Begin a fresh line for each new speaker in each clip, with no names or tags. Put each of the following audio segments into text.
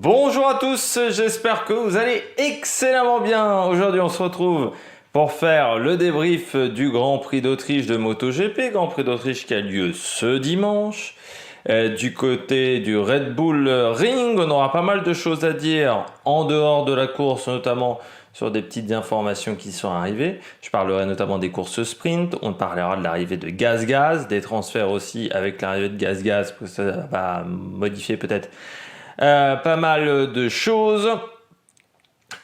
Bonjour à tous, j'espère que vous allez excellemment bien. Aujourd'hui on se retrouve pour faire le débrief du Grand Prix d'Autriche de MotoGP, Grand Prix d'Autriche qui a lieu ce dimanche. Du côté du Red Bull Ring, on aura pas mal de choses à dire en dehors de la course, notamment sur des petites informations qui sont arrivées. Je parlerai notamment des courses sprint, on parlera de l'arrivée de Gaz, des transferts aussi avec l'arrivée de Gaz, parce que ça va modifier peut-être pas mal de choses.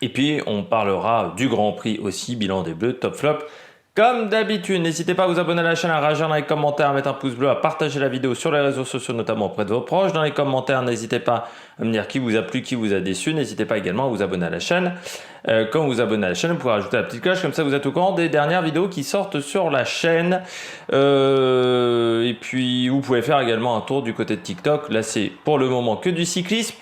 Et puis on parlera du Grand Prix aussi, bilan des Bleus, top flop. Comme d'habitude, n'hésitez pas à vous abonner à la chaîne, à réagir dans les commentaires, à mettre un pouce bleu, à partager la vidéo sur les réseaux sociaux, notamment auprès de vos proches. Dans les commentaires, n'hésitez pas à me dire qui vous a plu, qui vous a déçu. N'hésitez pas également à vous abonner à la chaîne. Quand vous abonnez à la chaîne, vous pouvez rajouter la petite cloche, comme ça vous êtes au courant des dernières vidéos qui sortent sur la chaîne. Et puis vous pouvez faire également un tour du côté de TikTok. Là c'est pour le moment que du cyclisme.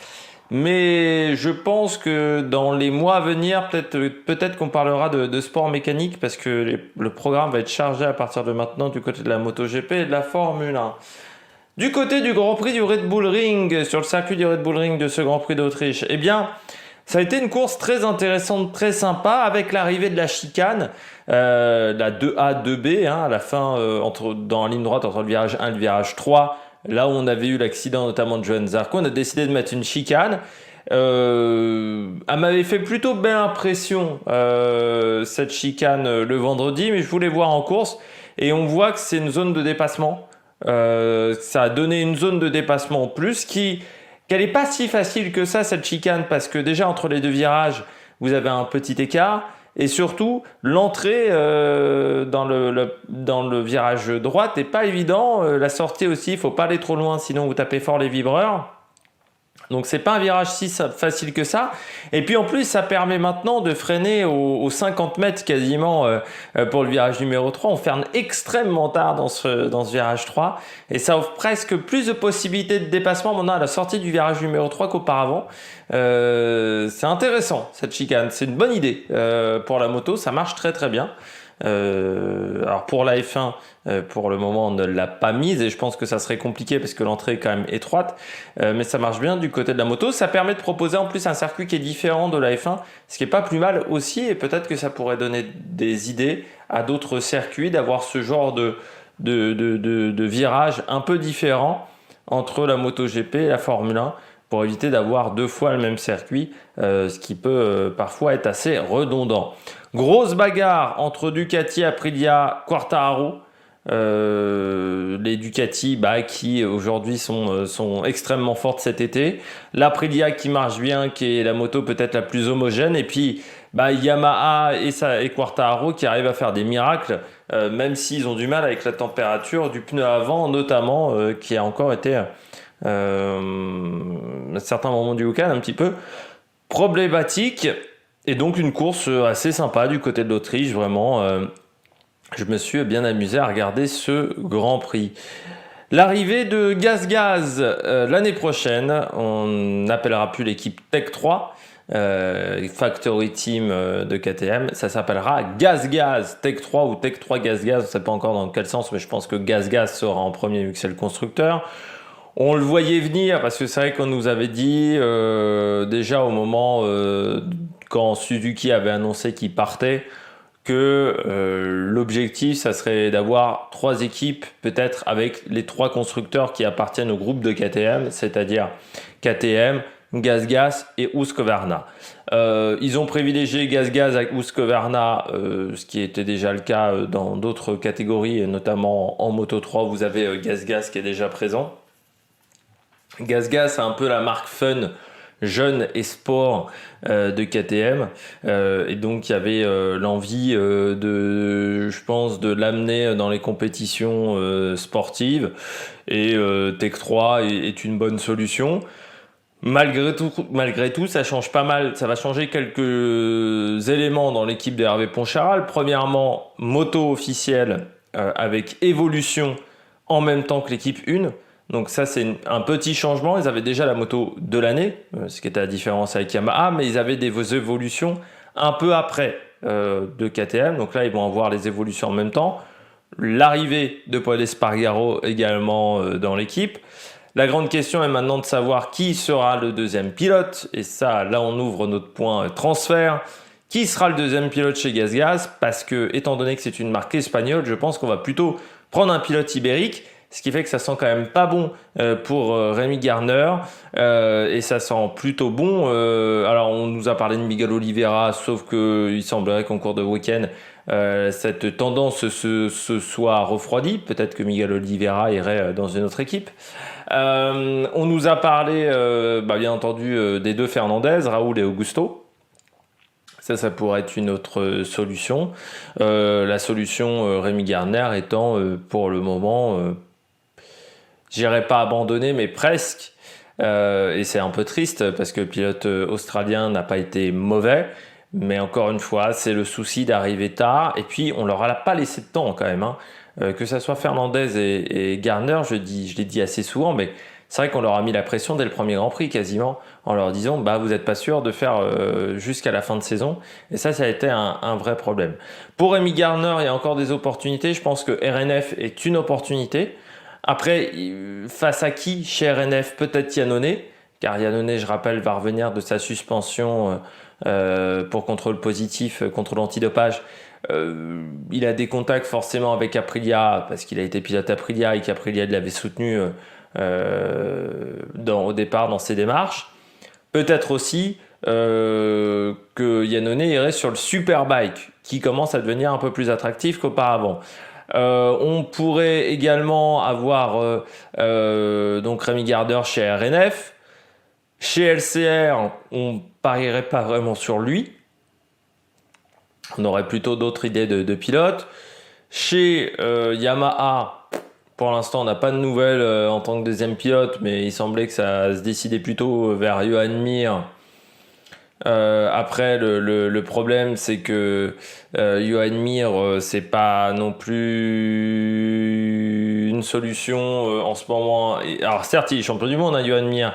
Mais je pense que dans les mois à venir, peut-être qu'on parlera de sport mécanique parce que le programme va être chargé à partir de maintenant du côté de la MotoGP et de la Formule 1. Du côté du Grand Prix du Red Bull Ring, sur le circuit du Red Bull Ring de ce Grand Prix d'Autriche, eh bien, ça a été une course très intéressante, très sympa, avec l'arrivée de la chicane, la 2A, 2B, à la fin, dans la ligne droite entre le virage 1 et le virage 3, là où on avait eu l'accident notamment de Johann Zarco, on a décidé de mettre une chicane. Elle m'avait fait plutôt belle impression, cette chicane, le vendredi, mais je voulais voir en course, et on voit que c'est une zone de dépassement. Ça a donné une zone de dépassement en plus qu'elle n'est pas si facile que ça, cette chicane, parce que déjà entre les deux virages, vous avez un petit écart. Et surtout, l'entrée dans le virage droite n'est pas évident. La sortie aussi, il ne faut pas aller trop loin, sinon vous tapez fort les vibreurs. Donc c'est pas un virage si facile que ça. Et puis en plus, ça permet maintenant de freiner aux 50 mètres quasiment pour le virage numéro 3. On freine extrêmement tard dans ce virage 3. Et ça offre presque plus de possibilités de dépassement maintenant à la sortie du virage numéro 3 qu'auparavant. C'est intéressant cette chicane. C'est une bonne idée pour la moto. Ça marche très très bien. Alors pour la F1, pour le moment on ne l'a pas mise et je pense que ça serait compliqué parce que l'entrée est quand même étroite, mais ça marche bien du côté de la moto. Ça permet de proposer en plus un circuit qui est différent de la F1, ce qui est pas plus mal aussi, et peut-être que ça pourrait donner des idées à d'autres circuits d'avoir ce genre de virage un peu différent entre la MotoGP et la Formule 1 pour éviter d'avoir deux fois le même circuit, ce qui peut parfois être assez redondant. Grosse bagarre entre Ducati, Aprilia, Quartararo. Les Ducati qui aujourd'hui sont extrêmement fortes cet été. L'Aprilia qui marche bien, qui est la moto peut-être la plus homogène. Et puis Yamaha et Quartararo qui arrivent à faire des miracles, même s'ils ont du mal avec la température du pneu avant, notamment, qui a encore été à certains moments du week-end un petit peu problématique. Et donc une course assez sympa du côté de l'Autriche, vraiment. Je me suis bien amusé à regarder ce Grand Prix. L'arrivée de Gaz l'année prochaine, on n'appellera plus l'équipe Tech 3, Factory Team de KTM, ça s'appellera Gaz Tech 3 ou Tech 3 Gaz, on ne sait pas encore dans quel sens, mais je pense que Gaz sera en premier vu que c'est le constructeur. On le voyait venir parce que c'est vrai qu'on nous avait dit déjà au moment quand Suzuki avait annoncé qu'il partait que l'objectif ça serait d'avoir 3 équipes peut-être avec les 3 constructeurs qui appartiennent au groupe de KTM, c'est-à-dire KTM, Gaz et Husqvarna. Ils ont privilégié Gaz avec Husqvarna, ce qui était déjà le cas dans d'autres catégories, et notamment en Moto 3 vous avez Gaz qui est déjà présent. Gaz c'est un peu la marque fun, jeune et sport de KTM, et donc il y avait l'envie je pense de l'amener dans les compétitions sportives, et Tech 3 est une bonne solution. Malgré tout, ça change pas mal. Ça va changer quelques éléments dans l'équipe de Hervé Poncharal. Premièrement, moto officielle avec évolution en même temps que l'équipe 1. Donc ça, c'est un petit changement. Ils avaient déjà la moto de l'année, ce qui était la différence avec Yamaha, mais ils avaient des évolutions un peu après de KTM. Donc là, ils vont avoir les évolutions en même temps. L'arrivée de Paul Espargaro également dans l'équipe. La grande question est maintenant de savoir qui sera le deuxième pilote. Et ça, là, on ouvre notre point transfert. Qui sera le deuxième pilote chez GasGas? Parce que, étant donné que c'est une marque espagnole, je pense qu'on va plutôt prendre un pilote ibérique. Ce qui fait que ça sent quand même pas bon pour Rémi Garner. Et ça sent plutôt bon. Alors, on nous a parlé de Miguel Oliveira, sauf qu'il semblerait qu'en cours de week-end, cette tendance se soit refroidie. Peut-être que Miguel Oliveira irait dans une autre équipe. On nous a parlé, bien entendu, des deux Fernandez, Raoul et Augusto. Ça pourrait être une autre solution. La solution Rémi Garner étant, pour le moment, j'irais pas abandonner, mais presque. Et c'est un peu triste parce que le pilote australien n'a pas été mauvais. Mais encore une fois, c'est le souci d'arriver tard. Et puis, on leur a pas laissé de temps quand même. Que ça soit Fernandez et Garner, je l'ai dit assez souvent, mais c'est vrai qu'on leur a mis la pression dès le premier Grand Prix quasiment, en leur disant vous n'êtes pas sûr de faire jusqu'à la fin de saison. Et ça a été un vrai problème. Pour Rémi Garner, il y a encore des opportunités. Je pense que RNF est une opportunité. Après, face à qui chez RNF? Peut-être Iannone, car Iannone, je rappelle, va revenir de sa suspension pour contrôle positif, contrôle antidopage. Il a des contacts forcément avec Aprilia, parce qu'il a été pilote Aprilia et qu'Aprilia l'avait soutenu au départ dans ses démarches. Peut-être aussi que Iannone irait sur le Superbike, qui commence à devenir un peu plus attractif qu'auparavant. On pourrait également avoir donc Rémi Garner chez RNF. Chez LCR, on parierait pas vraiment sur lui. On aurait plutôt d'autres idées de pilotes. Chez Yamaha, pour l'instant, on n'a pas de nouvelles en tant que deuxième pilote, mais il semblait que ça se décidait plutôt vers Johan Mir. Après, le problème, c'est que Johan Mir, c'est pas non plus une solution en ce moment. Alors certes, il est champion du monde, Johan Mir,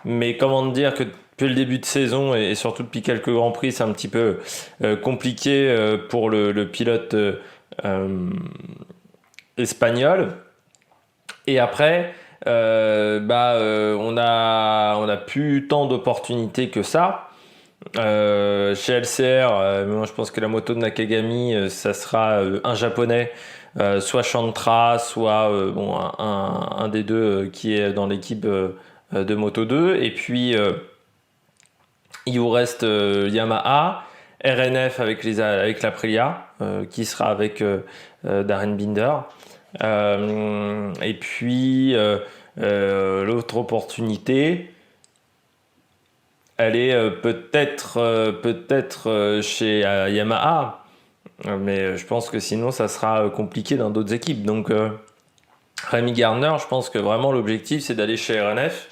mais comment dire que depuis le début de saison et surtout depuis quelques Grands Prix, c'est un petit peu compliqué pour le pilote espagnol. Et après, on a plus tant d'opportunités que ça. Chez LCR, moi je pense que la moto de Nakagami, ça sera un japonais, soit Chantra, soit un des deux qui est dans l'équipe de Moto 2. Et puis il vous reste Yamaha, RNF avec l'Aprilia, qui sera avec Darren Binder. Et puis l'autre opportunité, elle est peut-être chez Yamaha, mais je pense que sinon ça sera compliqué dans d'autres équipes. Donc Rémi Garner, je pense que vraiment l'objectif c'est d'aller chez RNF,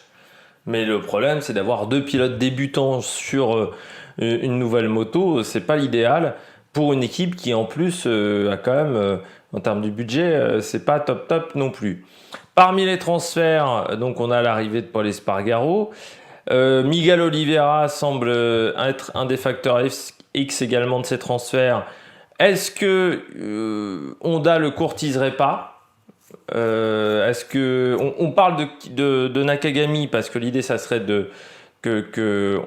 mais le problème c'est d'avoir deux pilotes débutants sur une nouvelle moto, c'est pas l'idéal pour une équipe qui en plus a quand même en termes du budget, c'est pas top non plus. Parmi les transferts, donc on a l'arrivée de Paul Espargaro. Miguel Oliveira semble être un des facteurs X également de ces transferts. Est-ce que Honda le courtiserait pas? Est-ce que on parle de Nakagami parce que l'idée ça serait que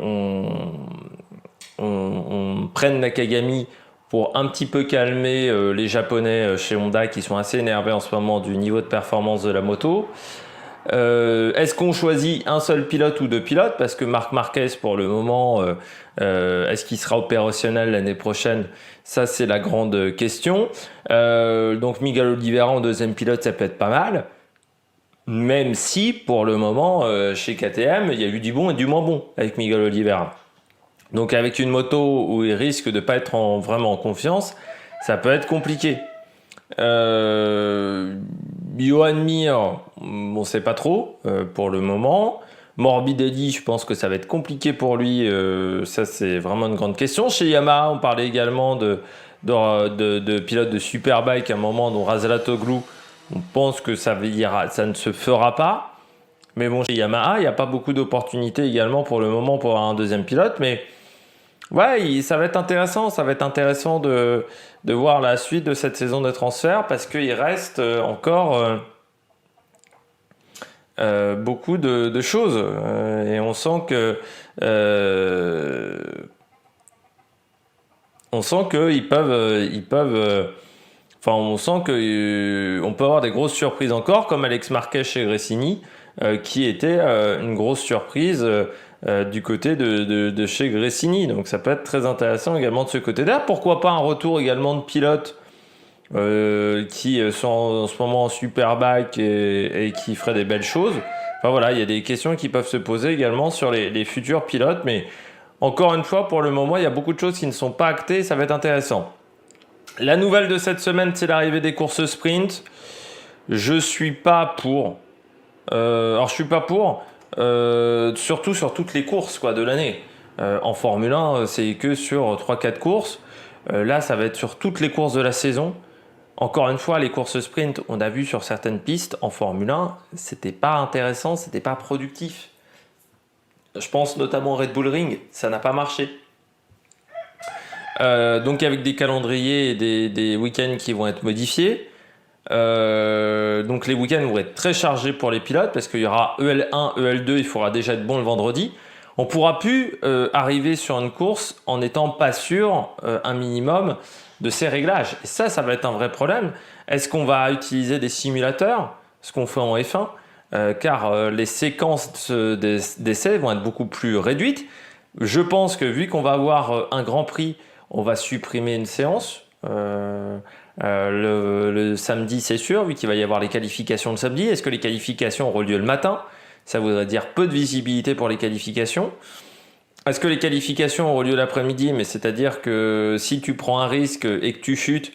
on prenne Nakagami pour un petit peu calmer les Japonais chez Honda qui sont assez énervés en ce moment du niveau de performance de la moto. Est-ce qu'on choisit un seul pilote ou deux pilotes? Parce que Marc Marquez, pour le moment, est-ce qu'il sera opérationnel l'année prochaine? Ça, c'est la grande question. Donc, Miguel Oliveira en deuxième pilote, ça peut être pas mal. Même si, pour le moment, chez KTM, il y a eu du bon et du moins bon avec Miguel Oliveira. Donc, avec une moto où il risque de ne pas être vraiment en confiance, ça peut être compliqué. Johan Mir, on sait pas trop pour le moment. Morbidelli, je pense que ça va être compliqué pour lui. Ça, c'est vraiment une grande question. Chez Yamaha, on parlait également de pilotes de Superbike à un moment, dont Razalatoglou. On pense que ça ne se fera pas. Mais bon, chez Yamaha, il n'y a pas beaucoup d'opportunités également pour le moment pour avoir un deuxième pilote. Mais ouais, ça va être intéressant. Ça va être intéressant de voir la suite de cette saison de transfert parce qu'il reste encore beaucoup de choses. Et on sent que on sent que on peut avoir des grosses surprises encore, comme Alex Marquez chez Gresini, qui était une grosse surprise du côté de chez Gresini. Donc ça peut être très intéressant également de ce côté-là. Pourquoi pas un retour également de pilotes qui sont en ce moment en Superbike et qui feraient des belles choses. Enfin voilà, il y a des questions qui peuvent se poser également sur les futurs pilotes, mais encore une fois, pour le moment, il y a beaucoup de choses qui ne sont pas actées, ça va être intéressant. La nouvelle de cette semaine, c'est l'arrivée des courses sprint. Je suis pas pour. Alors je suis pas pour, surtout sur toutes les courses de l'année. En Formule 1, c'est que sur 3-4 courses. Là, ça va être sur toutes les courses de la saison. Encore une fois, les courses sprint, on a vu sur certaines pistes en Formule 1, c'était pas intéressant, c'était pas productif. Je pense notamment au Red Bull Ring, ça n'a pas marché. Donc avec des calendriers et des week-ends qui vont être modifiés. Donc les week-ends vont être très chargés pour les pilotes parce qu'il y aura EL1, EL2, il faudra déjà être bon le vendredi. On ne pourra plus arriver sur une course en n'étant pas sûr un minimum de ces réglages. Et ça va être un vrai problème. Est-ce qu'on va utiliser des simulateurs, ce qu'on fait en F1 car les séquences d'essais vont être beaucoup plus réduites. Je pense que vu qu'on va avoir un Grand Prix, on va supprimer une séance. Le samedi, c'est sûr, vu qu'il va y avoir les qualifications le samedi. Est-ce que les qualifications auront lieu le matin ? Ça voudrait dire peu de visibilité pour les qualifications. Est-ce que les qualifications auront lieu l'après-midi ? Mais c'est-à-dire que si tu prends un risque et que tu chutes,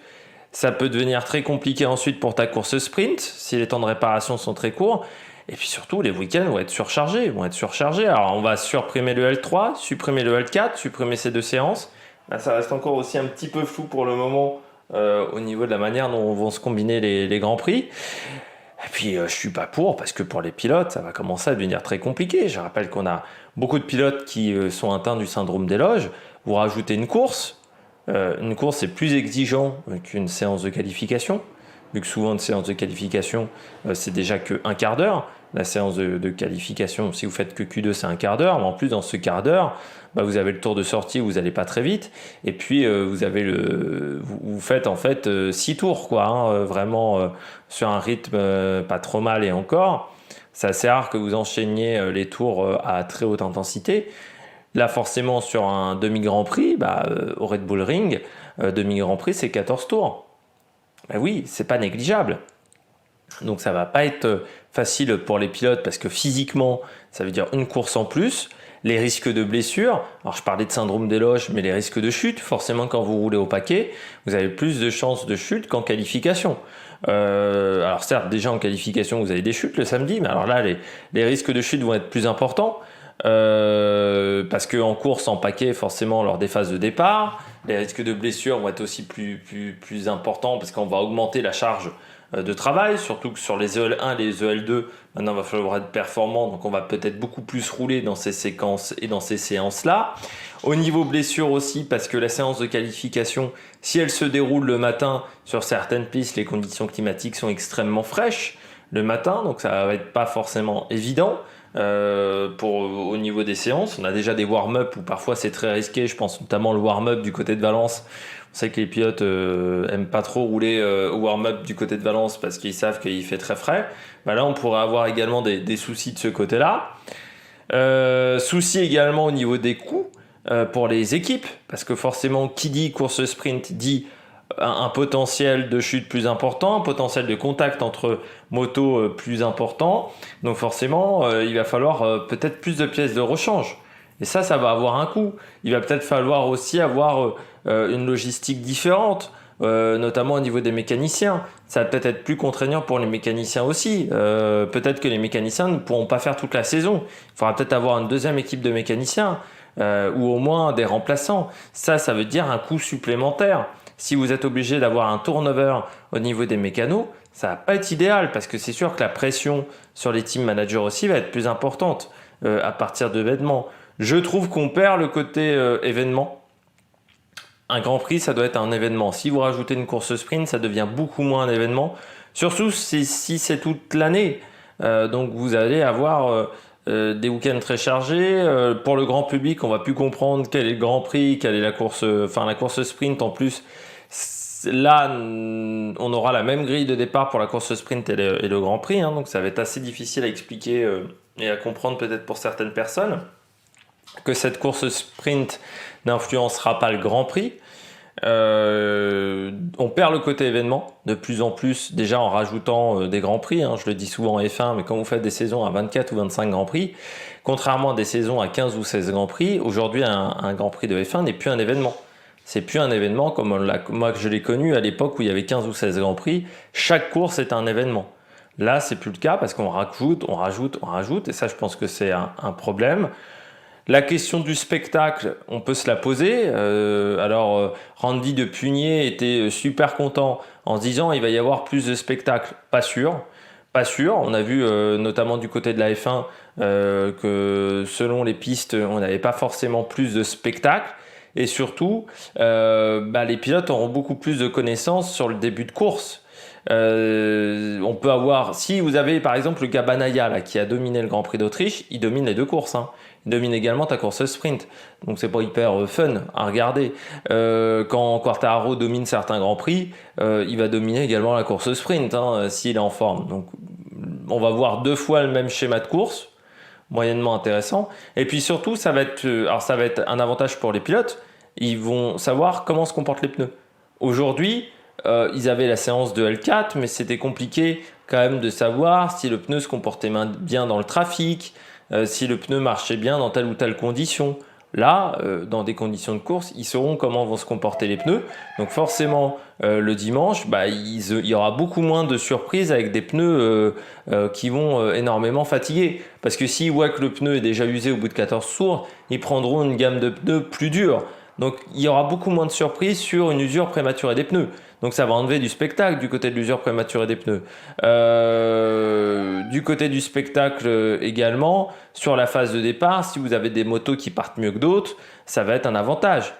ça peut devenir très compliqué ensuite pour ta course sprint, si les temps de réparation sont très courts. Et puis surtout, les week-ends vont être surchargés. Alors, on va supprimer le L3, supprimer le L4, supprimer ces deux séances. Là, ça reste encore aussi un petit peu flou pour le moment au niveau de la manière dont vont se combiner les Grands Prix. Et puis, je suis pas pour, parce que pour les pilotes, ça va commencer à devenir très compliqué. Je rappelle qu'on a beaucoup de pilotes qui sont atteints du syndrome des loges. Vous rajoutez une course. Une course est plus exigeant qu'une séance de qualification. Vu que souvent, une séance de qualification, c'est déjà que un quart d'heure. La séance de qualification, si vous faites que Q2, c'est un quart d'heure. Mais en plus, dans ce quart d'heure, vous avez le tour de sortie où vous n'allez pas très vite. Et puis, vous faites en fait 6 tours, vraiment sur un rythme pas trop mal et encore. C'est assez rare que vous enchaîniez les tours à très haute intensité. Là, forcément, sur un demi-grand prix, au Red Bull Ring, demi-grand prix, c'est 14 tours. Oui, c'est pas négligeable. Donc ça va pas être facile pour les pilotes parce que physiquement, ça veut dire une course en plus. Les risques de blessures, alors je parlais de syndrome des loges, mais les risques de chute, forcément quand vous roulez au paquet, vous avez plus de chances de chute qu'en qualification. Alors certes, déjà en qualification, vous avez des chutes le samedi, mais alors là, les risques de chute vont être plus importants. Parce qu'en course, en paquet, forcément, lors des phases de départ, les risques de blessure vont être aussi plus importants parce qu'on va augmenter la charge de travail, surtout que sur les EL1 et les EL2, maintenant il va falloir être performant, donc on va peut-être beaucoup plus rouler dans ces séquences et dans ces séances-là. Au niveau blessure aussi, parce que la séance de qualification, si elle se déroule le matin, sur certaines pistes, les conditions climatiques sont extrêmement fraîches le matin, donc ça va être pas forcément évident. Au niveau des séances, on a déjà des warm-up où parfois c'est très risqué. Je pense notamment le warm-up du côté de Valence. On sait que les pilotes aiment pas trop rouler au warm-up du côté de Valence parce qu'ils savent qu'il fait très frais. Là, on pourrait avoir également des soucis de ce côté-là. Soucis également au niveau des coûts pour les équipes parce que forcément, qui dit course sprint dit un potentiel de chute plus important, un potentiel de contact entre motos plus important. Donc forcément, il va falloir peut-être plus de pièces de rechange. Et ça va avoir un coût. Il va peut-être falloir aussi avoir une logistique différente, notamment au niveau des mécaniciens. Ça va peut-être être plus contraignant pour les mécaniciens aussi. Peut-être que les mécaniciens ne pourront pas faire toute la saison. Il faudra peut-être avoir une deuxième équipe de mécaniciens ou au moins des remplaçants. Ça veut dire un coût supplémentaire. Si vous êtes obligé d'avoir un turnover au niveau des mécanos, ça va pas être idéal parce que c'est sûr que la pression sur les team managers aussi va être plus importante à partir de l'événement. Je trouve qu'on perd le côté événement. Un Grand Prix, ça doit être un événement. Si vous rajoutez une course sprint, ça devient beaucoup moins un événement. Surtout si c'est toute l'année. Donc vous allez avoir des week-ends très chargés. Pour le grand public, on va plus comprendre quel est le Grand Prix, quelle est la course, la course sprint en plus. Là, on aura la même grille de départ pour la course sprint et le Grand Prix, hein, donc ça va être assez difficile à expliquer et à comprendre peut-être pour certaines personnes que cette course sprint n'influencera pas le Grand Prix. On perd le côté événement de plus en plus, déjà en rajoutant des Grands Prix, hein, je le dis souvent en F1, mais quand vous faites des saisons à 24 ou 25 Grands Prix, contrairement à des saisons à 15 ou 16 Grands Prix, aujourd'hui un Grand Prix de F1 n'est plus un événement. C'est plus un événement comme moi que je l'ai connu à l'époque où il y avait 15 ou 16 Grands Prix. Chaque course est un événement. Là, c'est plus le cas parce qu'on rajoute, et ça, je pense que c'est un problème. La question du spectacle, on peut se la poser. Randy de Punier était super content en se disant il va y avoir plus de spectacles. Pas sûr. Pas sûr. On a vu notamment du côté de la F1 que selon les pistes, on n'avait pas forcément plus de spectacles. Et surtout, les pilotes auront beaucoup plus de connaissances sur le début de course. On peut avoir, si vous avez par exemple le gars Banaya là, qui a dominé le Grand Prix d'Autriche, il domine les deux courses. Hein. Il domine également ta course sprint. Donc c'est pas hyper fun à regarder. Quand Quartararo domine certains Grands Prix, il va dominer également la course sprint s'il est en forme. Donc on va voir 2 fois le même schéma de course. Moyennement intéressant. Et puis surtout, ça va être un avantage pour les pilotes. Ils vont savoir comment se comportent les pneus. Aujourd'hui, ils avaient la séance de L4, mais c'était compliqué quand même de savoir si le pneu se comportait bien dans le trafic, si le pneu marchait bien dans telle ou telle condition. Là, dans des conditions de course, ils sauront comment vont se comporter les pneus. Donc forcément, le dimanche, il y aura beaucoup moins de surprises avec des pneus qui vont énormément fatiguer. Parce que s'ils voient que le pneu est déjà usé au bout de 14 tours, ils prendront une gamme de pneus plus dure. Donc il y aura beaucoup moins de surprises sur une usure prématurée des pneus. Donc ça va enlever du spectacle du côté de l'usure prématurée des pneus. Du côté du spectacle également, sur la phase de départ, si vous avez des motos qui partent mieux que d'autres, ça va être un avantage.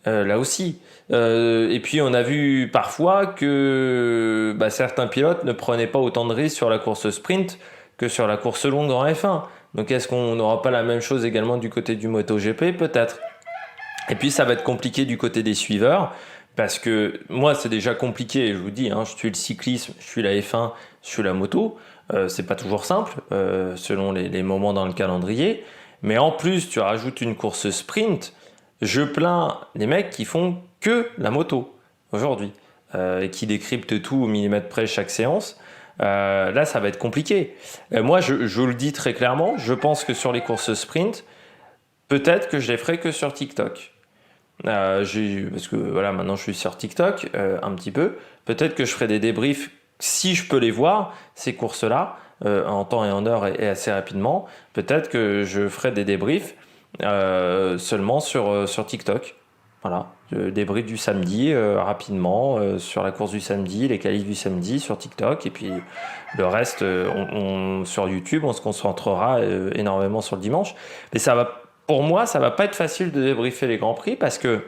Là aussi. Et puis on a vu parfois que certains pilotes ne prenaient pas autant de risques sur la course sprint que sur la course longue en F1. Donc est-ce qu'on n'aura pas la même chose également du côté du MotoGP? Peut-être. Et puis ça va être compliqué du côté des suiveurs. Parce que moi, c'est déjà compliqué, je vous dis, je suis le cyclisme, je suis la F1, je suis la moto. C'est pas toujours simple, selon les moments dans le calendrier. Mais en plus, tu rajoutes une course sprint. Je plains les mecs qui font que la moto aujourd'hui et qui décryptent tout au millimètre près chaque séance. Là, ça va être compliqué. Moi, je le dis très clairement, je pense que sur les courses sprint, peut-être que je les ferai que sur TikTok. Parce que voilà, maintenant je suis sur TikTok un petit peu. Peut-être que je ferai des débriefs si je peux les voir, ces courses-là, en temps et en heure et assez rapidement. Peut-être que je ferai des débriefs seulement sur TikTok. Voilà, débrief du samedi rapidement sur la course du samedi, les qualifs du samedi sur TikTok. Et puis le reste, sur YouTube, on se concentrera énormément sur le dimanche. Mais pour moi, ça va pas être facile de débriefer les Grands Prix parce que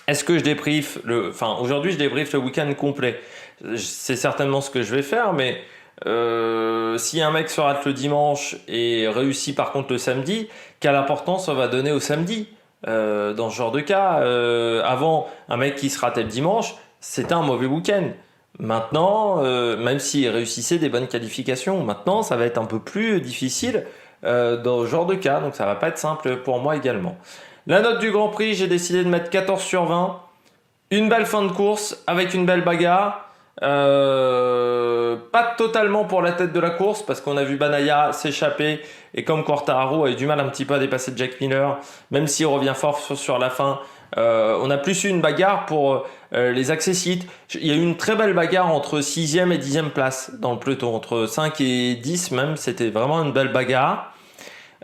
est-ce que je débriefe aujourd'hui, je débriefe le week-end complet. C'est certainement ce que je vais faire, mais si un mec se rate le dimanche et réussit par contre le samedi, quelle importance on va donner au samedi dans ce genre de cas avant, un mec qui se ratait le dimanche, c'était un mauvais week-end. Maintenant, même s'il réussissait des bonnes qualifications, maintenant, ça va être un peu plus difficile dans ce genre de cas, donc ça va pas être simple pour moi également. La note du Grand Prix, j'ai décidé de mettre 14 sur 20. Une belle fin de course avec une belle bagarre. Pas totalement pour la tête de la course parce qu'on a vu Banaya s'échapper et comme Quartararo a eu du mal un petit peu à dépasser Jack Miller, même s'il revient fort sur la fin. On a plus eu une bagarre pour les accessites. Il y a eu une très belle bagarre entre 6e et 10e place dans le peloton, entre 5 et 10 même, c'était vraiment une belle bagarre.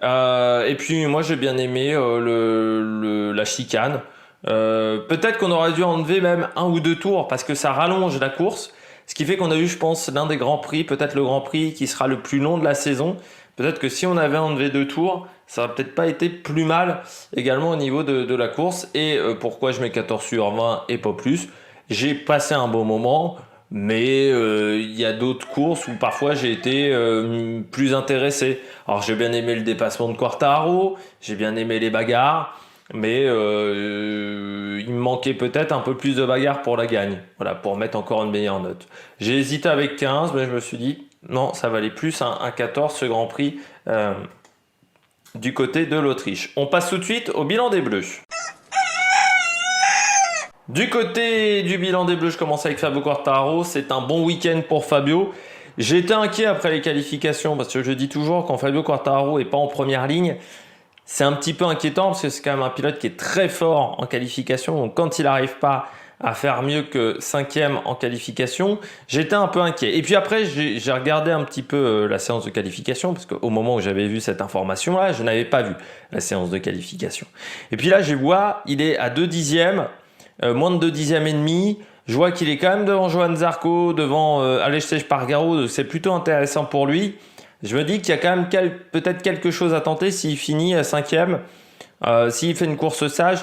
Et puis moi j'ai bien aimé la chicane. Peut-être qu'on aurait dû enlever même 1 ou 2 tours parce que ça rallonge la course, ce qui fait qu'on a eu, je pense, l'un des grands prix, peut-être le Grand Prix qui sera le plus long de la saison. Peut-être que si on avait enlevé 2 tours, ça n'aurait peut-être pas été plus mal également au niveau de la course. Et pourquoi je mets 14 sur 20 et pas plus? J'ai passé un bon moment. Mais il y a d'autres courses où parfois j'ai été plus intéressé. Alors j'ai bien aimé le dépassement de Quartararo, j'ai bien aimé les bagarres, mais il me manquait peut-être un peu plus de bagarres pour la gagne, voilà, pour mettre encore une meilleure note. J'ai hésité avec 15, mais je me suis dit non, ça valait plus un 14 ce Grand Prix du côté de l'Autriche. On passe tout de suite au bilan des Bleus. Du côté du bilan des Bleus, je commence avec Fabio Quartararo. C'est un bon week-end pour Fabio. J'étais inquiet après les qualifications parce que je dis toujours quand Fabio Quartararo n'est pas en première ligne, c'est un petit peu inquiétant parce que c'est quand même un pilote qui est très fort en qualification. Donc quand il n'arrive pas à faire mieux que 5e en qualification, j'étais un peu inquiet. Et puis après, j'ai regardé un petit peu la séance de qualification parce qu'au moment où j'avais vu cette information-là, je n'avais pas vu la séance de qualification. Et puis là, je vois, il est à 2 dixièmes. Moins de 2 dixièmes et demi. Je vois qu'il est quand même devant Johan Zarco, devant Aleix Espargaro. C'est plutôt intéressant pour lui. Je me dis qu'il y a quand même peut-être quelque chose à tenter s'il finit à 5e. S'il fait une course sage,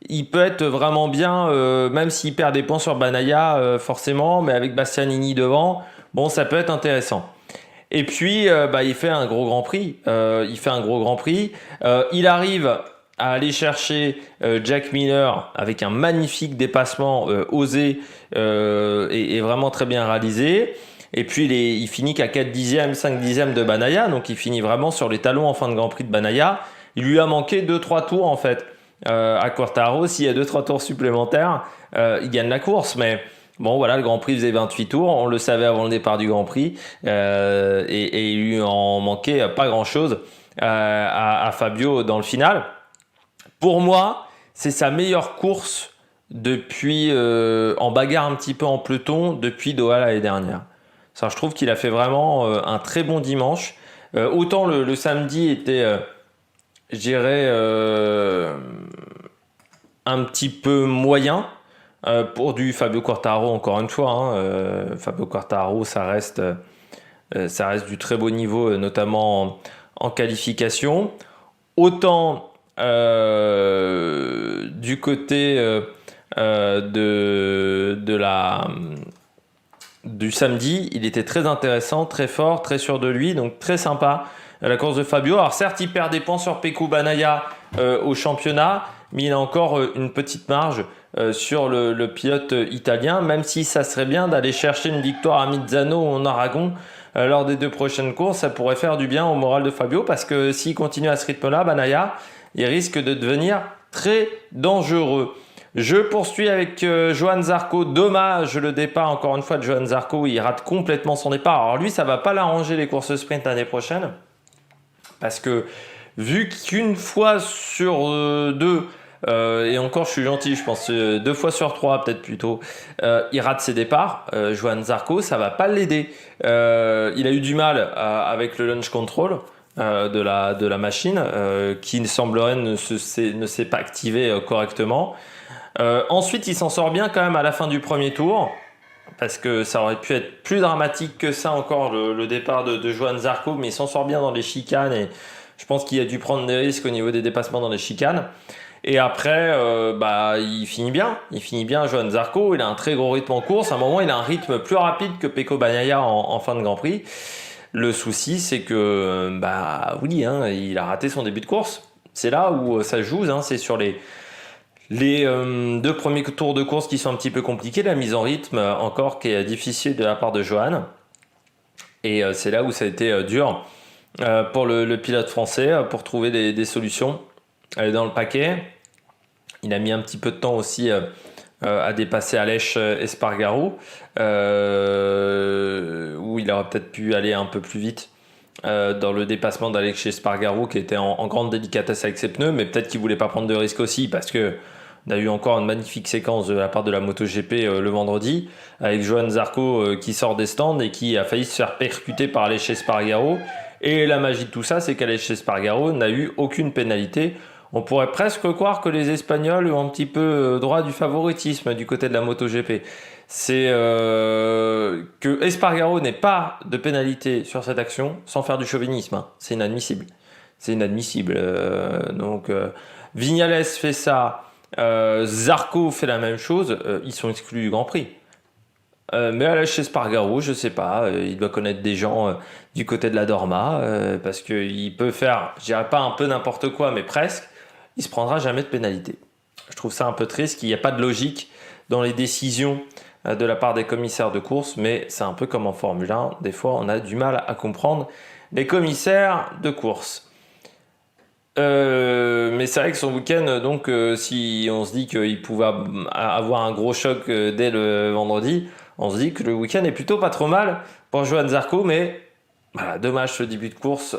il peut être vraiment bien, même s'il perd des points sur Banaya, forcément, mais avec Bastianini devant, bon, ça peut être intéressant. Et puis, il fait un gros Grand Prix. Il arrive à aller chercher Jack Miller avec un magnifique dépassement osé et vraiment très bien réalisé. Et puis il finit qu'à 4 dixièmes, 5 dixièmes de Banaya, donc il finit vraiment sur les talons en fin de Grand Prix de Banaya. Il lui a manqué 2-3 tours en fait à Quartararo. S'il y a 2-3 tours supplémentaires, il gagne la course. Mais bon voilà, le Grand Prix faisait 28 tours, on le savait avant le départ du Grand Prix et il lui en manquait pas grand-chose à Fabio dans le final. Pour moi, c'est sa meilleure course depuis en bagarre un petit peu en peloton depuis Doha l'année dernière. Ça, je trouve qu'il a fait vraiment un très bon dimanche. Autant le samedi était, je dirais, un petit peu moyen pour du Fabio Quartararo encore une fois. Fabio Quartararo, ça reste du très beau niveau, notamment en qualification. Autant du côté du samedi, il était très intéressant, très fort, très sûr de lui, donc très sympa la course de Fabio. Alors certes, il perd des points sur Pecco Bagnaia au championnat, mais il a encore une petite marge sur le pilote italien, même si ça serait bien d'aller chercher une victoire à Misano ou en Aragon lors des 2 prochaines courses. Ça pourrait faire du bien au moral de Fabio, parce que s'il continue à ce rythme-là, Bagnaia, il risque de devenir très dangereux. Je poursuis avec Johan Zarco. Dommage le départ encore une fois de Johan Zarco. Il rate complètement son départ. Alors lui, ça va pas l'arranger les courses sprint l'année prochaine, parce que vu qu'une fois sur 2, et encore je suis gentil, je pense 2 fois sur 3 peut-être plutôt, il rate ses départs, Johan Zarco, ça va pas l'aider. Il a eu du mal avec le launch control de la machine, qui semblerait ne s'est pas activé correctement. Ensuite, il s'en sort bien quand même à la fin du premier tour, parce que ça aurait pu être plus dramatique que ça encore le départ de Johan Zarco, mais il s'en sort bien dans les chicanes et je pense qu'il a dû prendre des risques au niveau des dépassements dans les chicanes. Et après, il finit bien Johan Zarco. Il a un très gros rythme en course. À un moment, il a un rythme plus rapide que Pecco Bagnaia en fin de Grand Prix. Le souci, c'est que, il a raté son début de course. C'est là où ça joue, c'est sur les 2 premiers tours de course qui sont un petit peu compliqués. La mise en rythme, encore, qui est difficile de la part de Johan. Et c'est là où ça a été dur pour le pilote français, pour trouver des solutions dans le paquet. Il a mis un petit peu de temps aussi à dépasser Aleix Espargaro, où il aurait peut-être pu aller un peu plus vite dans le dépassement d'Aleix Espargaro, qui était en grande délicatesse avec ses pneus, mais peut-être qu'il voulait pas prendre de risque aussi, parce que on a eu encore une magnifique séquence de la part de la MotoGP le vendredi, avec Johan Zarco qui sort des stands et qui a failli se faire percuter par Aleix Espargaro. Et la magie de tout ça, c'est qu'Aleix Espargaro n'a eu aucune pénalité. On pourrait presque croire que les Espagnols ont un petit peu droit du favoritisme du côté de la MotoGP. C'est que Espargaro n'ait pas de pénalité sur cette action, sans faire du chauvinisme. C'est inadmissible. Donc Viñales fait ça, Zarco fait la même chose, ils sont exclus du Grand Prix. Mais aller chez Spargaro, je sais pas, il doit connaître des gens du côté de la Dorma, parce qu'il peut faire, je dirais pas un peu n'importe quoi, mais presque, il se prendra jamais de pénalité. Je trouve ça un peu triste, qu'il n'y a pas de logique dans les décisions de la part des commissaires de course, mais c'est un peu comme en Formule 1, des fois on a du mal à comprendre les commissaires de course. Mais c'est vrai que son week-end, donc si on se dit qu'il pouvait avoir un gros choc dès le vendredi, on se dit que le week-end est plutôt pas trop mal pour Johan Zarco, mais voilà, dommage ce début de course,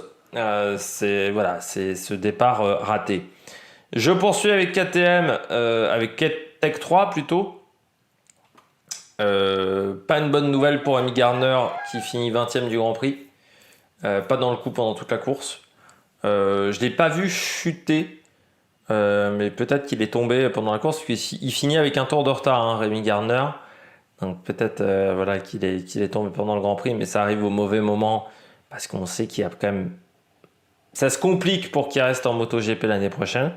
c'est ce départ raté. Je poursuis avec KTM, avec Tech 3 plutôt. Pas une bonne nouvelle pour Amy Gardner qui finit 20e du Grand Prix. Pas dans le coup pendant toute la course. Je ne l'ai pas vu chuter, mais peut-être qu'il est tombé pendant la course, puisqu'il finit avec un tour de retard, hein, Rémi Gardner. Donc peut-être voilà, qu'il est tombé pendant le Grand Prix, mais ça arrive au mauvais moment, parce qu'on sait qu'il y a quand même... Ça se complique pour qu'il reste en MotoGP l'année prochaine.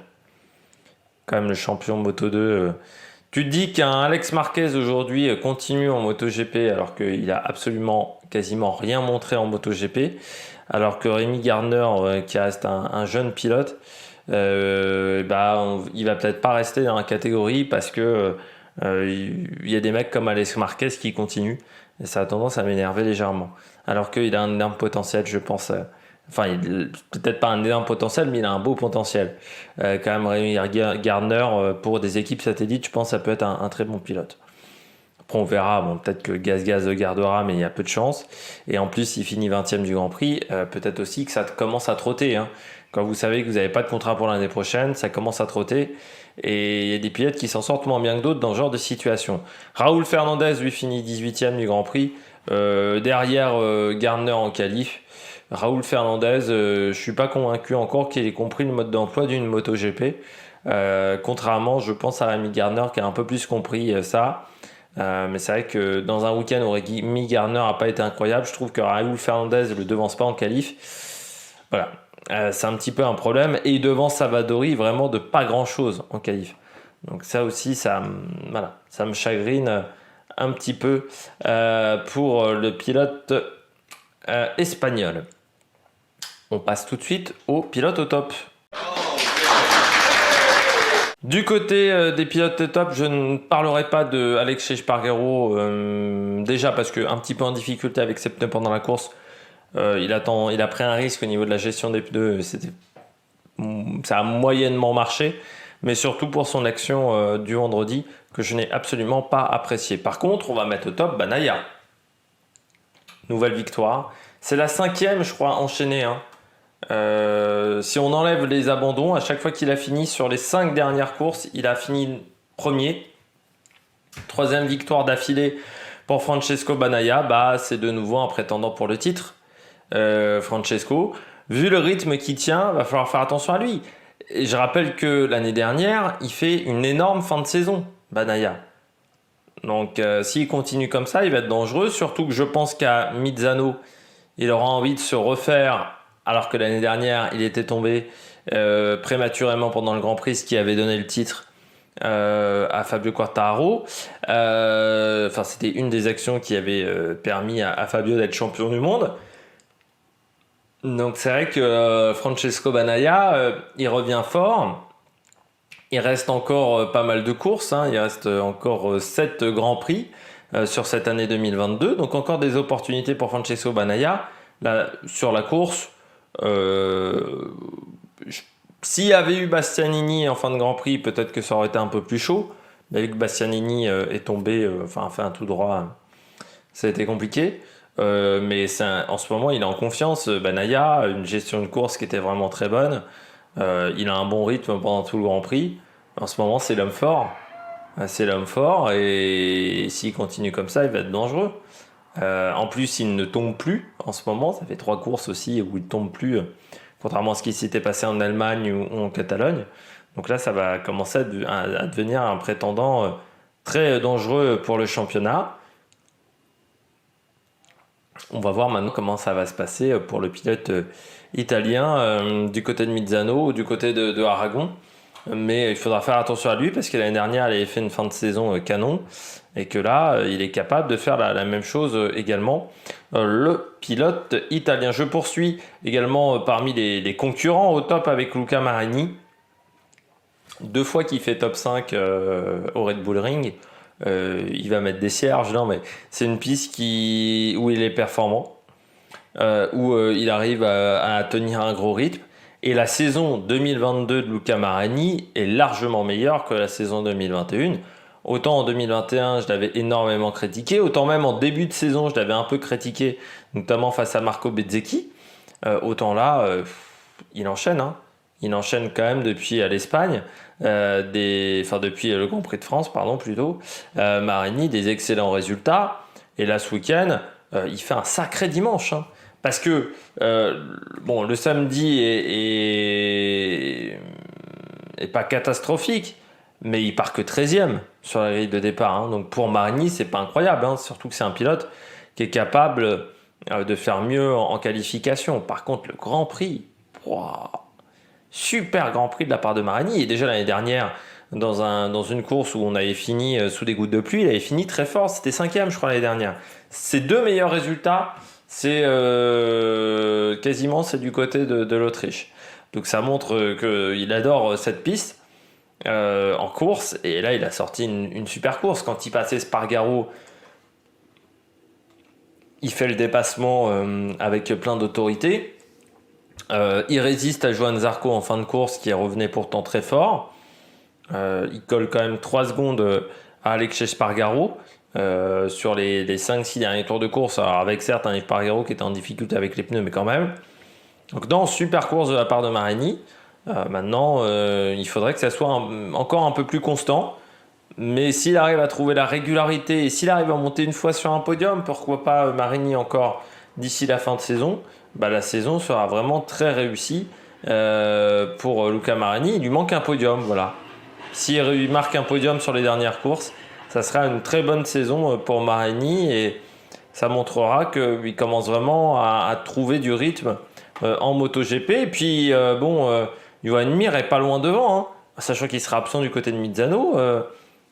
Quand même le champion Moto 2. Tu te dis qu'un Alex Marquez aujourd'hui continue en MotoGP alors qu'il a absolument quasiment rien montré en MotoGP, alors que Rémi Gardner, qui reste un jeune pilote, il va peut-être pas rester dans la catégorie parce que il y a des mecs comme Alex Marquez qui continuent et ça a tendance à m'énerver légèrement. Alors qu'il a un énorme potentiel, je pense. Enfin, peut-être pas un énorme potentiel, mais il a un beau potentiel. Quand même, Rémi Gardner, pour des équipes satellites, je pense que ça peut être un très bon pilote. Après, on verra. Bon, peut-être que Gaz gardera, mais il y a peu de chance. Et en plus, il finit 20e du Grand Prix. Peut-être aussi que ça commence à trotter. Hein. Quand vous savez que vous n'avez pas de contrat pour l'année prochaine, ça commence à trotter. Et il y a des pilotes qui s'en sortent moins bien que d'autres dans ce genre de situation. Raúl Fernandez, lui, finit 18e du Grand Prix. Derrière Gardner en qualif. Raúl Fernandez, je suis pas convaincu encore qu'il ait compris le mode d'emploi d'une MotoGP. Contrairement, je pense à Rémi Gardner qui a un peu plus compris ça. Mais c'est vrai que dans un week-end où Rémi Gardner n'a pas été incroyable, je trouve que Raúl Fernandez ne le devance pas en qualif. Voilà, c'est un petit peu un problème. Et il devance Savadori vraiment de pas grand-chose en qualif. Donc ça aussi, ça me chagrine un petit peu pour le pilote espagnol. On passe tout de suite au pilote au top. Du côté des pilotes au top, je ne parlerai pas de Alex Espargaro, déjà parce qu'un petit peu en difficulté avec ses pneus pendant la course. Il a pris un risque au niveau de la gestion des pneus. Ça a moyennement marché, mais surtout pour son action du vendredi que je n'ai absolument pas apprécié. Par contre, on va mettre au top Bagnaia. Nouvelle victoire. C'est la 5e, je crois, enchaînée. Hein. Si on enlève les abandons, à chaque fois qu'il a fini sur les 5 dernières courses, il a fini premier. 3e victoire d'affilée pour Francesco Bagnaia. C'est de nouveau un prétendant pour le titre. Francesco, vu le rythme qu'il tient, va falloir faire attention à lui. Et je rappelle que l'année dernière, il fait une énorme fin de saison, Bagnaia. Donc s'il continue comme ça, il va être dangereux. Surtout que je pense qu'à Misano, il aura envie de se refaire, alors que l'année dernière, il était tombé prématurément pendant le Grand Prix, ce qui avait donné le titre à Fabio Quartararo. C'était une des actions qui avait permis à Fabio d'être champion du monde. Donc c'est vrai que Francesco Bagnaia, il revient fort. Il reste encore pas mal de courses. Hein. Il reste encore 7 Grands Prix sur cette année 2022. Donc encore des opportunités pour Francesco Bagnaia. Là, sur la course, s'il y avait eu Bastianini en fin de Grand Prix, peut-être que ça aurait été un peu plus chaud. Mais vu que Bastianini est tombé, fait un tout droit, ça a été compliqué. Mais en ce moment, il est en confiance. Bagnaia, une gestion de course qui était vraiment très bonne. Il a un bon rythme pendant tout le Grand Prix. En ce moment, c'est l'homme fort. C'est l'homme fort et s'il continue comme ça, il va être dangereux. En plus, il ne tombe plus en ce moment. Ça fait 3 courses aussi où il ne tombe plus, contrairement à ce qui s'était passé en Allemagne ou en Catalogne. Donc là, ça va commencer à devenir un prétendant très dangereux pour le championnat. On va voir maintenant comment ça va se passer pour le pilote italien du côté de Misano ou du côté de Aragon. mais il faudra faire attention à lui parce que l'année dernière, il avait fait une fin de saison canon et que là, il est capable de faire la même chose également. Le pilote italien. Je poursuis également parmi les concurrents au top avec Luca Marini. 2 fois qu'il fait top 5 au Red Bull Ring. Il va mettre des cierges. Non, mais c'est une piste où il est performant, où il arrive à tenir un gros rythme. Et la saison 2022 de Luca Marini est largement meilleure que la saison 2021. Autant en 2021, je l'avais énormément critiqué, autant même en début de saison, je l'avais un peu critiqué, notamment face à Marco Bezzecchi. Autant là, il enchaîne, hein. Il enchaîne quand même depuis l'Espagne, depuis le Grand Prix de France, pardon, plutôt. Marini, des excellents résultats. Et là, ce week-end, il fait un sacré dimanche, hein. Parce que, le samedi est pas catastrophique, mais il part que 13e sur la grille de départ, hein. Donc pour Marini, c'est pas incroyable, hein. Surtout que c'est un pilote qui est capable de faire mieux en qualification. Par contre, le Grand Prix, wow, super Grand Prix de la part de Marini. Et déjà l'année dernière, dans une course où on avait fini sous des gouttes de pluie, il avait fini très fort. C'était 5e, je crois, l'année dernière. Ses 2 meilleurs résultats, c'est quasiment c'est du côté de l'Autriche. Donc ça montre qu'il adore cette piste en course. Et là, il a sorti une super course. Quand il passait Spargaro, il fait le dépassement avec plein d'autorité. Il résiste à Johann Zarco en fin de course qui revenait pourtant très fort. Il colle quand même 3 secondes à Alexei Spargaro sur les 5-6 derniers tours de course, alors avec certes un Spargaro qui était en difficulté avec les pneus, mais quand même. Donc dans super course de la part de Marini. Maintenant, il faudrait que ça soit encore un peu plus constant. Mais s'il arrive à trouver la régularité et s'il arrive à monter une fois sur un podium, pourquoi pas Marini encore d'ici la fin de saison, la saison sera vraiment très réussie pour Luca Marini. Il lui manque un podium, voilà. S'il marque un podium sur les dernières courses, ça sera une très bonne saison pour Marini et ça montrera qu'il commence vraiment à trouver du rythme en MotoGP. Et puis, Johan Mir est pas loin devant, hein. Sachant qu'il sera absent du côté de Misano.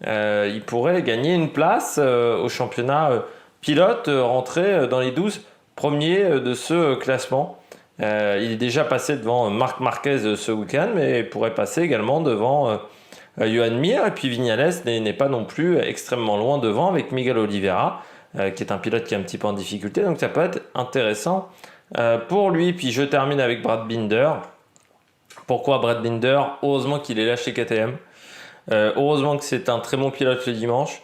Il pourrait gagner une place au championnat pilote, rentrer dans les 12 premiers de ce classement. Il est déjà passé devant Marc Marquez ce week-end, mais il pourrait passer également devant Johan Mir. Et puis Viñales n'est pas non plus extrêmement loin devant avec Miguel Oliveira, qui est un pilote qui est un petit peu en difficulté. Donc ça peut être intéressant pour lui. Puis je termine avec Brad Binder. Pourquoi Brad Binder? Heureusement qu'il est lâché KTM. Heureusement que c'est un très bon pilote le dimanche.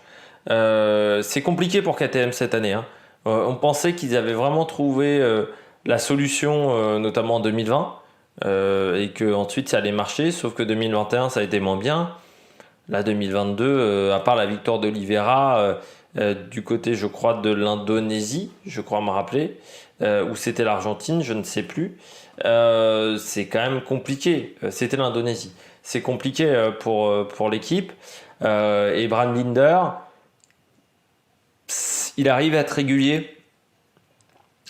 C'est compliqué pour KTM cette année, hein. On pensait qu'ils avaient vraiment trouvé la solution, notamment en 2020, et que ensuite ça allait marcher, sauf que 2021 ça a été moins bien. Là 2022, à part la victoire d'Oliveira du côté, je crois, de l'Indonésie, je crois me rappeler, ou c'était l'Argentine, je ne sais plus. C'est quand même compliqué. C'était l'Indonésie. C'est compliqué pour l'équipe. Et Brad Binder, il arrive à être régulier.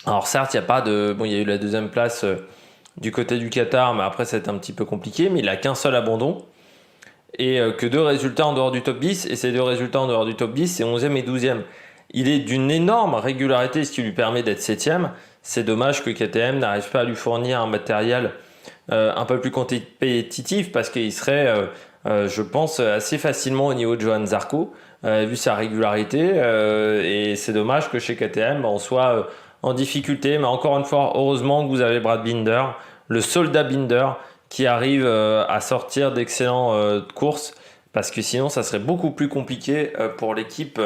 Alors certes, il y a pas de... Bon, il y a eu la 2e place du côté du Qatar, mais après, c'est un petit peu compliqué. Mais il n'a qu'un seul abandon. Et que 2 résultats en dehors du top 10. Et ces 2 résultats en dehors du top 10, c'est 11e et 12e. Il est d'une énorme régularité, ce qui lui permet d'être 7e. C'est dommage que KTM n'arrive pas à lui fournir un matériel un peu plus compétitif parce qu'il serait, je pense, assez facilement au niveau de Johann Zarco, vu sa régularité. Et c'est dommage que chez KTM, on soit en difficulté. Mais encore une fois, heureusement que vous avez Brad Binder, le soldat Binder, qui arrive à sortir d'excellents courses, parce que sinon, ça serait beaucoup plus compliqué pour l'équipe.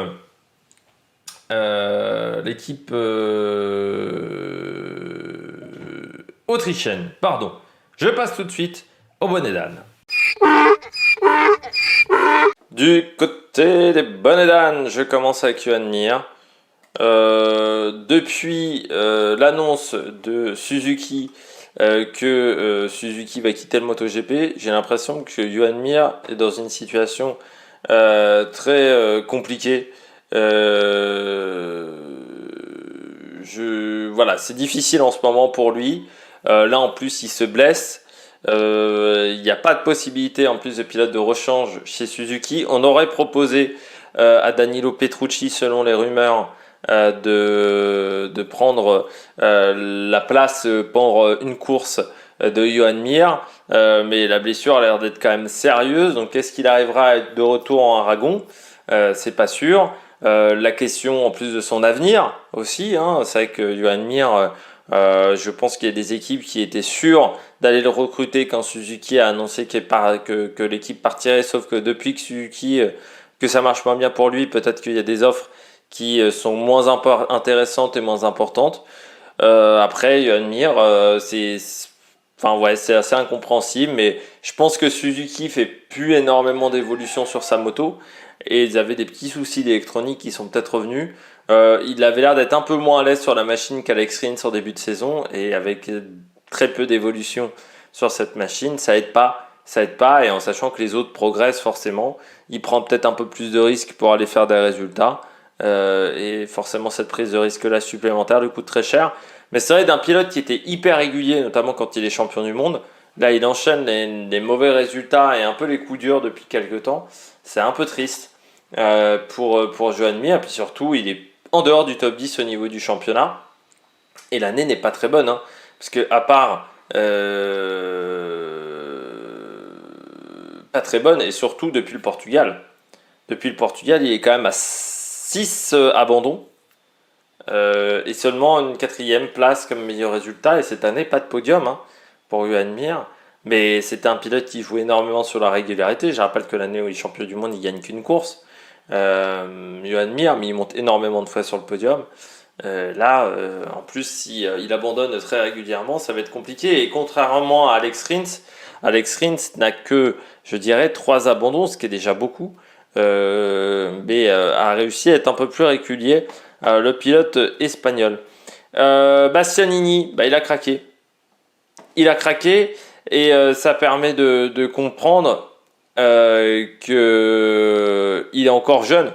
Autrichienne, pardon. Je passe tout de suite au bonnet d'âne. Du côté des bonnets d'âne, je commence avec Johan Mir. Depuis l'annonce de Suzuki que Suzuki va quitter le MotoGP, j'ai l'impression que Johan Mir est dans une situation très compliquée. Voilà, c'est difficile en ce moment pour lui. Là en plus il se blesse. Il n'y a pas de possibilité en plus de pilote de rechange chez Suzuki. On aurait proposé à Danilo Petrucci, selon les rumeurs, de prendre la place pour une course de Johan Mir, mais la blessure a l'air d'être quand même sérieuse. Donc est-ce qu'il arrivera à être de retour en Aragon? C'est pas sûr. La question en plus de son avenir aussi, hein, c'est vrai que Johan Mir, je pense qu'il y a des équipes qui étaient sûres d'aller le recruter quand Suzuki a annoncé que l'équipe partirait, sauf que depuis que Suzuki, que ça marche moins bien pour lui, peut-être qu'il y a des offres qui sont moins intéressantes et moins importantes. Après, Johan Mir, enfin ouais, c'est assez incompréhensible, mais je pense que Suzuki fait plus énormément d'évolution sur sa moto et ils avaient des petits soucis d'électronique qui sont peut-être revenus. Il avait l'air d'être un peu moins à l'aise sur la machine qu'Alex Rins en début de saison et avec très peu d'évolution sur cette machine, ça aide pas et en sachant que les autres progressent forcément, il prend peut-être un peu plus de risques pour aller faire des résultats et forcément cette prise de risque là supplémentaire lui coûte très cher. Mais c'est vrai d'un pilote qui était hyper régulier, notamment quand il est champion du monde. Là, il enchaîne les mauvais résultats et un peu les coups durs depuis quelques temps. C'est un peu triste pour Johan Mir. Et puis surtout, il est en dehors du top 10 au niveau du championnat. Et l'année n'est pas très bonne. Hein, parce que à part pas très bonne, et surtout depuis le Portugal. Depuis le Portugal, il est quand même à 6 abandons. Et seulement une quatrième place comme meilleur résultat. Et cette année, pas de podium hein, pour Johan Mir. Mais c'était un pilote qui jouait énormément sur la régularité. Je rappelle que l'année où il est champion du monde, il gagne qu'une course. Johan Mir, mais il monte énormément de fois sur le podium. En plus, si il abandonne très régulièrement, ça va être compliqué. Et contrairement à Alex Rins n'a que, je dirais, 3 abandons, ce qui est déjà beaucoup. Mais a réussi à être un peu plus régulier. Le pilote espagnol. Bastianini, il a craqué. Il a craqué et ça permet de comprendre qu'il est encore jeune.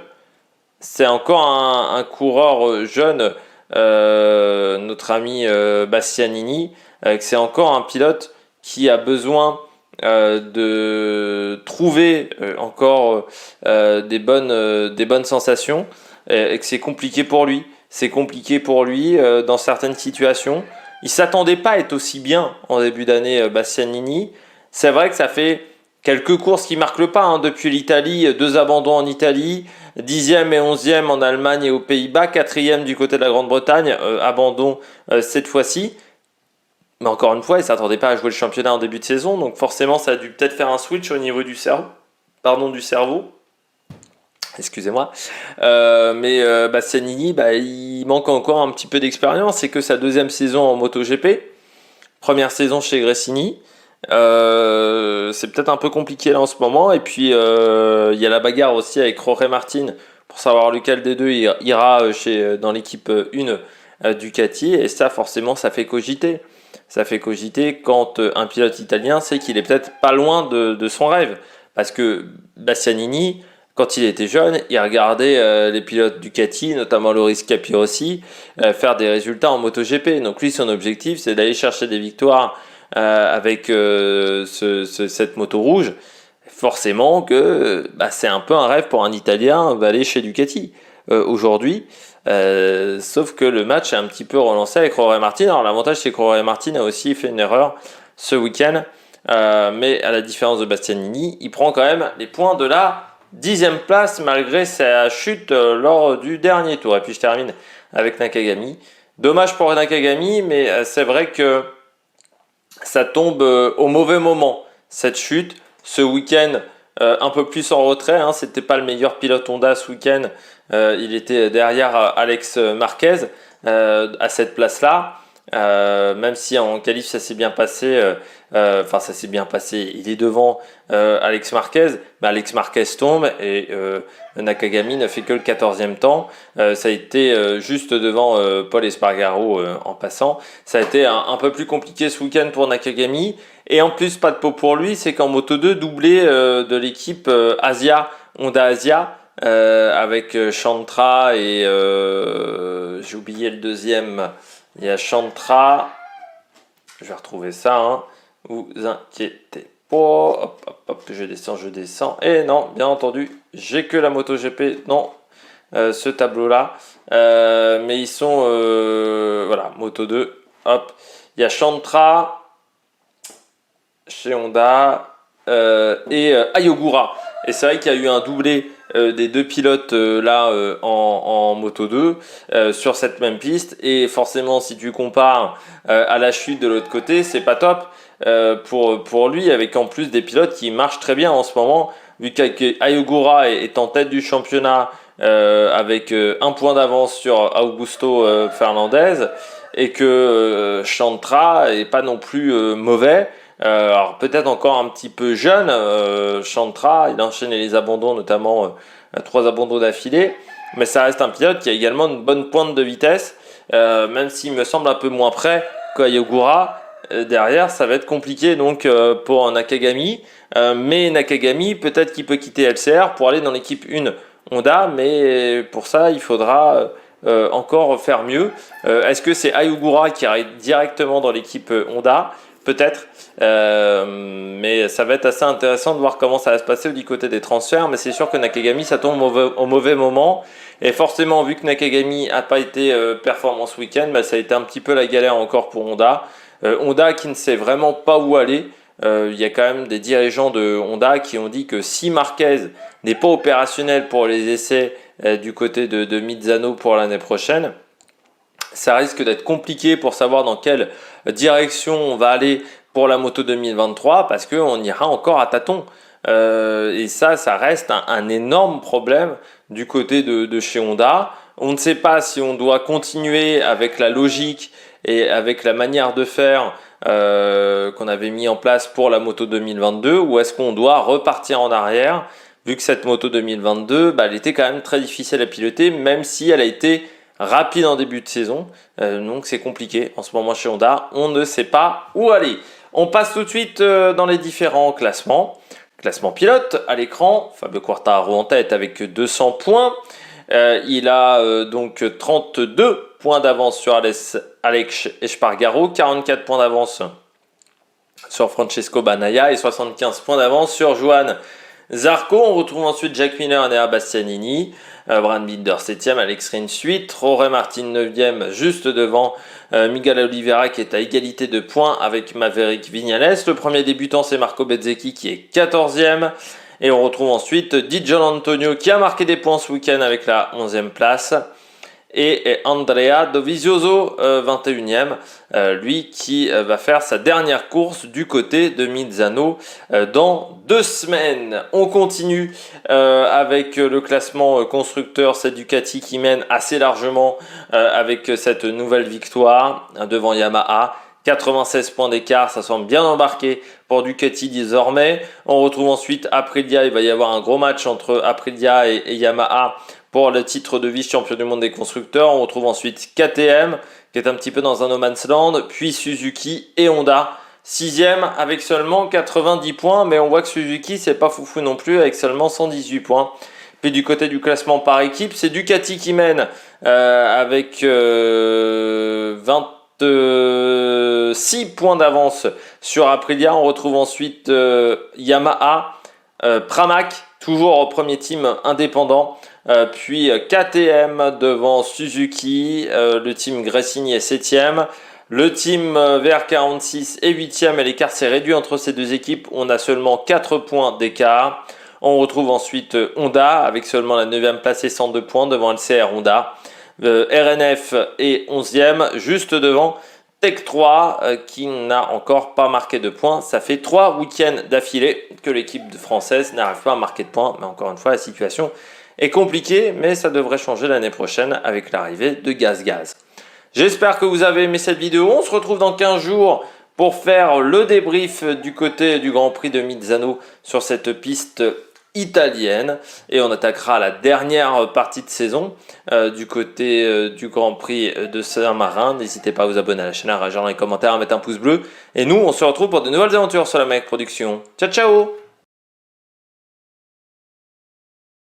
C'est encore un coureur jeune, notre ami Bastianini. Que c'est encore un pilote qui a besoin de trouver encore des bonnes sensations et que c'est compliqué pour lui. C'est compliqué pour lui dans certaines situations. Il s'attendait pas à être aussi bien en début d'année Bastianini. C'est vrai que ça fait quelques courses qui marquent le pas hein, depuis l'Italie, 2 abandons en Italie, 10e et 11e en Allemagne et aux Pays-Bas, 4e du côté de la Grande-Bretagne, abandon cette fois-ci. Mais encore une fois, il ne s'attendait pas à jouer le championnat en début de saison, donc forcément ça a dû peut-être faire un switch au niveau du cerveau. Excusez-moi. Bastianini, il manque encore un petit peu d'expérience. C'est que sa 2e saison en MotoGP. Première saison chez Gresini. C'est peut-être un peu compliqué là en ce moment. Et puis, il y a la bagarre aussi avec Jorge Martin pour savoir lequel des deux ira dans l'équipe 1 Ducati. Et ça, forcément, ça fait cogiter. Ça fait cogiter quand un pilote italien sait qu'il est peut-être pas loin de son rêve. Parce que Bastianini, quand il était jeune, il regardait les pilotes Ducati, notamment Loris Capirossi, faire des résultats en MotoGP. Donc lui, son objectif, c'est d'aller chercher des victoires avec cette moto rouge. Forcément que c'est un peu un rêve pour un Italien d'aller chez Ducati aujourd'hui. Sauf que le match est un petit peu relancé avec Jorge Martin. Alors l'avantage, c'est que Jorge Martin a aussi fait une erreur ce week-end. Mais à la différence de Bastianini, il prend quand même les points de la 10e place malgré sa chute lors du dernier tour. Et puis je termine avec Nakagami. Dommage pour Nakagami, mais c'est vrai que ça tombe au mauvais moment, cette chute. Ce week-end, un peu plus en retrait. Hein, c'était pas le meilleur pilote Honda ce week-end. Il était derrière Alex Marquez à cette place-là. Même si en qualif ça s'est bien passé, ça s'est bien passé, il est devant Alex Marquez, mais Alex Marquez tombe et Nakagami ne fait que le 14e temps. Ça a été juste devant Paul Espargaro en passant. Ça a été un peu plus compliqué ce week-end pour Nakagami et en plus pas de peau pour lui, c'est qu'en Moto 2 doublé de l'équipe Honda Asia avec Chantra et j'ai oublié le deuxième. Il y a Chantra, je vais retrouver ça, hein. vous inquiétez pas. Hop, hop, hop, je descends. Et non, bien entendu, j'ai que la MotoGP dans ce tableau-là. Mais ils sont, voilà, Moto 2. Hop, il y a Chantra chez Honda et Ayogura. Et c'est vrai qu'il y a eu un doublé des deux pilotes là en Moto 2 sur cette même piste. Et forcément, si tu compares à la chute de l'autre côté, c'est pas top pour lui, avec en plus des pilotes qui marchent très bien en ce moment, vu qu'Ayogura est en tête du championnat avec un point d'avance sur Augusto Fernandez, et que Chantra est pas non plus mauvais. Alors peut-être encore un petit peu jeune, Chantra, il a enchaîné les abandons, notamment 3 abandons d'affilée, mais ça reste un pilote qui a également une bonne pointe de vitesse, même s'il me semble un peu moins près qu'Ayogura. Derrière, ça va être compliqué donc pour Nakagami, mais Nakagami, peut-être qu'il peut quitter LCR pour aller dans l'équipe 1 Honda, mais pour ça, il faudra encore faire mieux. Est-ce que c'est Ayogura qui arrive directement dans l'équipe Honda? Peut-être, mais ça va être assez intéressant de voir comment ça va se passer du côté des transferts. Mais c'est sûr que Nakagami, ça tombe au mauvais moment. Et forcément, vu que Nakagami n'a pas été performant ce week-end, bah, ça a été un petit peu la galère encore pour Honda. Honda qui ne sait vraiment pas où aller. Il y a quand même des dirigeants de Honda qui ont dit que si Marquez n'est pas opérationnel pour les essais du côté de Mizano pour l'année prochaine, ça risque d'être compliqué pour savoir dans quelle direction on va aller pour la moto 2023, parce qu'on ira encore à tâtons. Et ça reste un énorme problème du côté de chez Honda. On ne sait pas si on doit continuer avec la logique et avec la manière de faire qu'on avait mis en place pour la moto 2022, ou est-ce qu'on doit repartir en arrière, vu que cette moto 2022, elle était quand même très difficile à piloter, même si elle a été rapide en début de saison, donc c'est compliqué en ce moment chez Honda, on ne sait pas où aller. On passe tout de suite dans les différents classements. Classement pilote à l'écran, Fabio Quartararo en tête avec 200 points, il a donc 32 points d'avance sur Alex Espargaro, 44 points d'avance sur Francesco Bagnaia et 75 points d'avance sur Johan Zarco. On retrouve ensuite Jack Miller et Andrea Bastianini, Brad Binder 7e, Alex Rins 8, Jorge Martin 9e, juste devant Miguel Oliveira qui est à égalité de points avec Maverick Viñales. Le premier débutant, c'est Marco Bezzecchi qui est 14e. Et on retrouve ensuite Di Gianantonio qui a marqué des points ce week-end avec la 11e place. Et Andrea Dovizioso, 21e, lui qui va faire sa dernière course du côté de Mizano dans 2 semaines. On continue avec le classement constructeur, c'est Ducati qui mène assez largement avec cette nouvelle victoire devant Yamaha. 96 points d'écart, ça semble bien embarqué pour Ducati désormais. On retrouve ensuite Aprilia, il va y avoir un gros match entre Aprilia et Yamaha pour le titre de vice-champion du monde des constructeurs. On retrouve ensuite KTM qui est un petit peu dans un no man's land, puis Suzuki et Honda. 6e avec seulement 90 points, mais on voit que Suzuki c'est pas foufou non plus avec seulement 118 points. Puis du côté du classement par équipe, c'est Ducati qui mène avec 26 points d'avance sur Aprilia. On retrouve ensuite Yamaha, Pramac, toujours au premier team indépendant. Puis KTM devant Suzuki, le team Gresini est 7e. Le team VR46 est 8e et l'écart s'est réduit entre ces deux équipes. On a seulement 4 points d'écart. On retrouve ensuite Honda avec seulement la 9e place et 102 points devant LCR Honda. RNF est 11e, juste devant Tech 3 qui n'a encore pas marqué de points. Ça fait 3 week-ends d'affilée que l'équipe française n'arrive pas à marquer de points. Mais encore une fois, la situation est compliquée, mais ça devrait changer l'année prochaine avec l'arrivée de Gaz. J'espère que vous avez aimé cette vidéo. On se retrouve dans 15 jours pour faire le débrief du côté du Grand Prix de Mizano sur cette piste italienne. Et on attaquera la dernière partie de saison du côté du Grand Prix de Saint-Marin. N'hésitez pas à vous abonner à la chaîne, à réagir dans les commentaires, à mettre un pouce bleu. Et nous, on se retrouve pour de nouvelles aventures sur la Mec Production. Ciao, ciao!